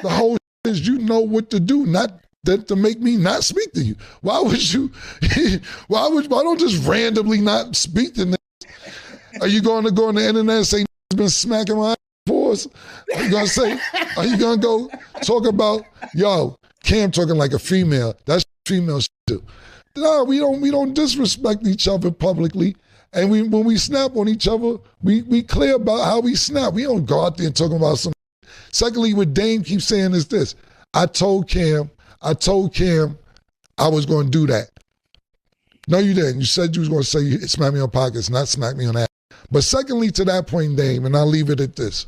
The whole is you know what to do, not that to make me not speak to you. Why would you? Why don't just randomly not speak to me? Are you going to go on the internet and say been smacking my ass for us? Are you gonna say? Are you gonna go talk about Cam talking like a female? That's female shit too. No, we don't disrespect each other publicly. And when we snap on each other, we clear about how we snap. We don't go out there and talk about some. Secondly, what Dame keeps saying is this. I told Cam I was going to do that. No, you didn't. You said you was going to say smack me on pockets, not smack me on that. But secondly, to that point, Dame, and I'll leave it at this.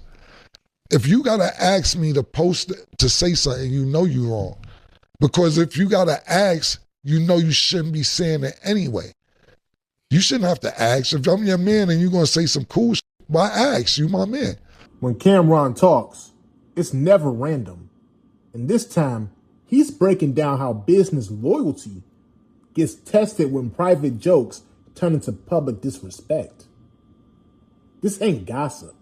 If you got to ask me to post, to say something, you know you're wrong. Because if you got to ask, you know you shouldn't be saying it anyway. You shouldn't have to ask. If I'm your man and you're going to say some cool shit, why ask? You my man. When Cameron talks, it's never random. And this time, he's breaking down how business loyalty gets tested when private jokes turn into public disrespect. This ain't gossip.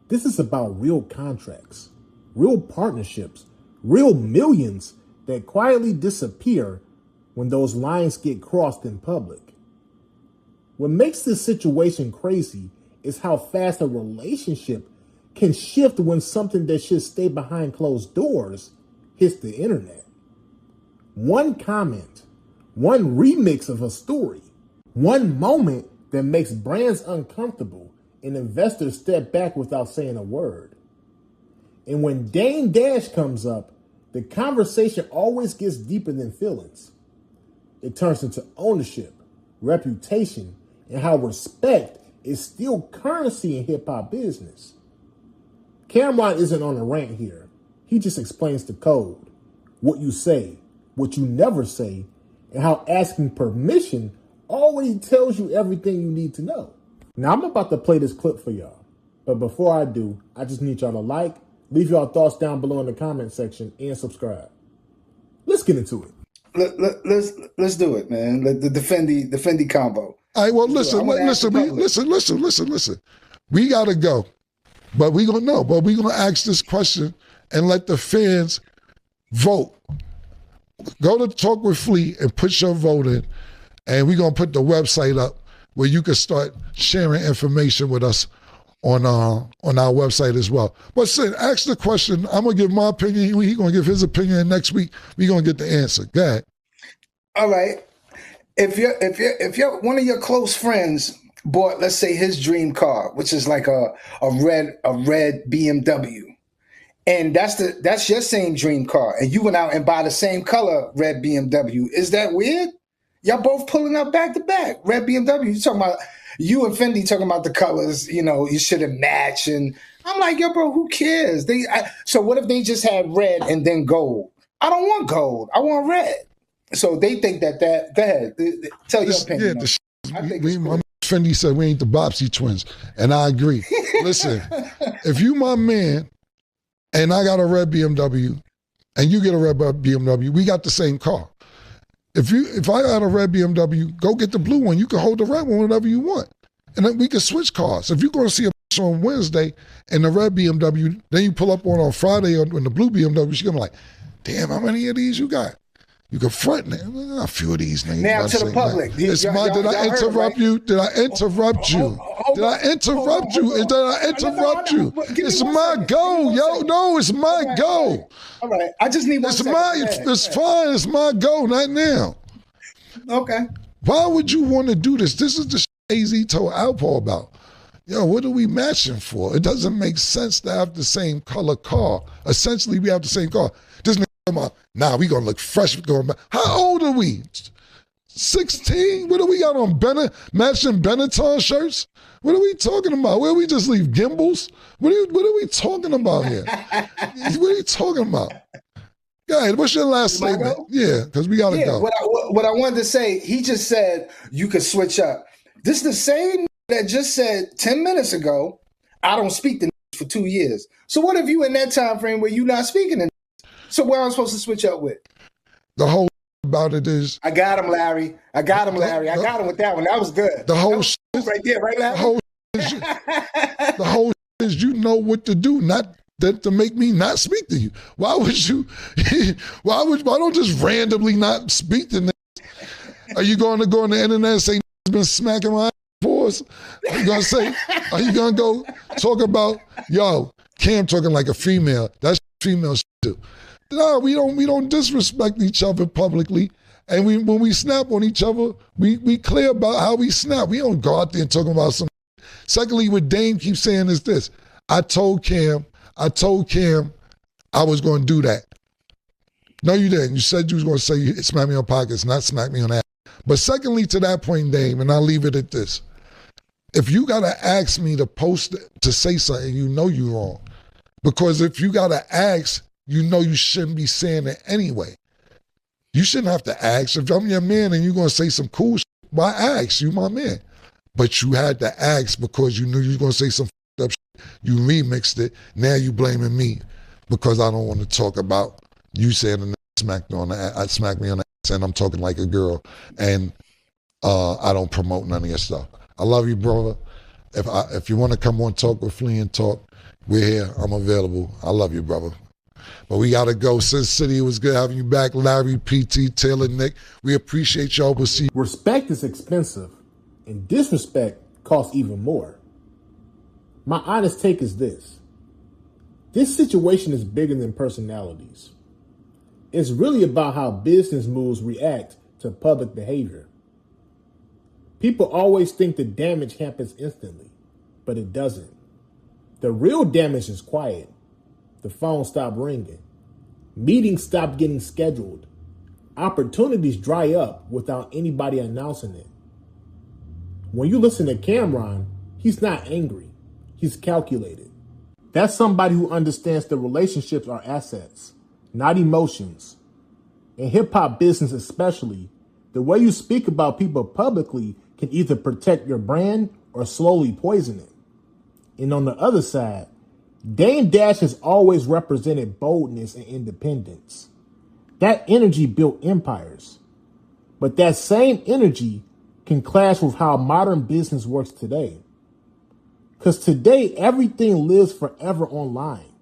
This is about real contracts, real partnerships, real millions that quietly disappear when those lines get crossed in public. What makes this situation crazy is how fast a relationship can shift when something that should stay behind closed doors hits the internet. One comment, one remix of a story, one moment that makes brands uncomfortable and investors step back without saying a word. And when Dame Dash comes up, the conversation always gets deeper than feelings. It turns into ownership, reputation, and how respect is still currency in hip-hop business. Cameron isn't on a rant here. He just explains the code, what you say, what you never say, and how asking permission already tells you everything you need to know. Now, I'm about to play this clip for y'all. But before I do, I just need y'all to leave y'all thoughts down below in the comment section, and subscribe. Let's get into it. Let's do it, man. The defendi combo. All right, well, listen. We got to go. But we're going to ask this question and let the fans vote. Go to Talk with Flea and put your vote in. And we're going to put the website up where you can start sharing information with us on our website as well. But Sid, ask the question. I'm going to give my opinion. He's going to give his opinion. And next week, we're going to get the answer. Go ahead. All right. If you're one of your close friends bought, let's say, his dream car, which is like a red BMW, and that's your same dream car, and you went out and bought the same color red BMW, is that weird? Y'all both pulling up back to back, red BMW. You talking about you and Fendi talking about the colors, you should have matched, and I'm like, yo, bro, who cares? So what if they just had red and then gold? I don't want gold. I want red. So they think that go ahead, tell your opinion. Yeah, cool. Fendi said we ain't the Bopsy twins, and I agree. Listen, if you my man, and I got a red BMW, and you get a red BMW, we got the same car. If I got a red BMW, go get the blue one. You can hold the red one whenever you want, and then we can switch cars. If you're going to see a on Wednesday and the red BMW, then you pull up on Friday on the blue BMW, she's gonna be like, damn, how many of these you got? You can front a few of these names. Now to the public. Did I interrupt you? Did I interrupt you? Did I interrupt you? Did I interrupt you? It's my go, yo. No, it's my go. All right. I just need one second. It's fine. It's my go, not now. Okay. Why would you want to do this? This is the AZ told Alpo about. Yo, what are we matching for? It doesn't make sense to have the same color car. Essentially, we have the same car. This nah, we gonna look fresh going back. How old are we? 16? What do we got on matching Benetton shirts? What are we talking about? Where we just leave gimbals? What are we talking about here? What are you talking about? Yeah, what's your last statement? Yeah, because we gotta go. What I wanted to say, he just said you could switch up. This is the same that just said 10 minutes ago, I don't speak to for 2 years. So what if you in that time frame where you not speaking to? So where am I supposed to switch up with? The whole about it is... I got him, Larry. I got him with that one. That was good. The whole right there, right, Larry? The whole is you know what to do, not to make me not speak to you? Why would you? Why don't just randomly not speak to niggas? Are you going to go on the internet and say niggas been smacking my ass for us? Are you going to say? Are you going to go talk about yo Cam talking like a female? That's female shit too. No, we don't disrespect each other publicly. And when we snap on each other, we clear about how we snap. We don't go out there and talking about some. Secondly, what Dame keeps saying is this. I told Cam I was going to do that. No, you didn't. You said you was going to say smack me on pockets, not smack me on that. But secondly, to that point, Dame, and I'll leave it at this. If you got to ask me to post to say something, you know you're wrong. Because if you got to ask, you know you shouldn't be saying it anyway. You shouldn't have to ask. If I'm your man and you're going to say some cool shit, why ask? You my man. But you had to ask because you knew you were going to say some up shit. You remixed it. Now you blaming me because I don't want to talk about you saying the smacked me on the ass and I'm talking like a girl and I don't promote none of your stuff. I love you, brother. If you want to come on Talk with Flea and Talk, we're here. I'm available. I love you, brother. But we got to go. Sin City, it was good having you back. Larry, PT, Taylor, Nick. We appreciate y'all. We'll see you. Respect is expensive, and disrespect costs even more. My honest take is this. This situation is bigger than personalities. It's really about how business moves react to public behavior. People always think the damage happens instantly, but it doesn't. The real damage is quiet. The phone stopped ringing. Meetings stopped getting scheduled. Opportunities dry up without anybody announcing it. When you listen to Cameron, he's not angry. He's calculated. That's somebody who understands that relationships are assets, not emotions. In hip-hop business especially, the way you speak about people publicly can either protect your brand or slowly poison it. And on the other side, Dame Dash has always represented boldness and independence. That energy built empires. But that same energy can clash with how modern business works today. Because today, everything lives forever online.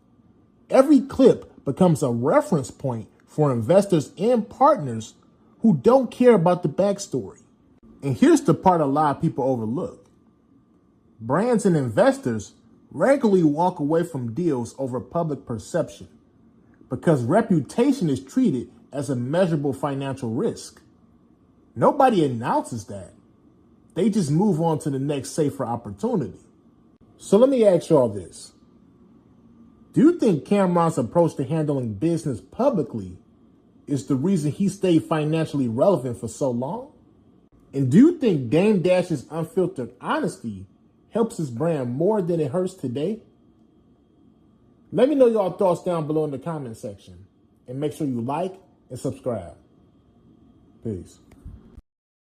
Every clip becomes a reference point for investors and partners who don't care about the backstory. And here's the part a lot of people overlook. Brands and investors regularly walk away from deals over public perception because reputation is treated as a measurable financial risk. Nobody announces that. They just move on to the next safer opportunity. So let me ask y'all this. Do you think Cameron's approach to handling business publicly is the reason he stayed financially relevant for so long? And do you think Dame Dash's unfiltered honesty helps his brand more than it hurts today? Let me know your thoughts down below in the comment section. And make sure you like and subscribe. Peace.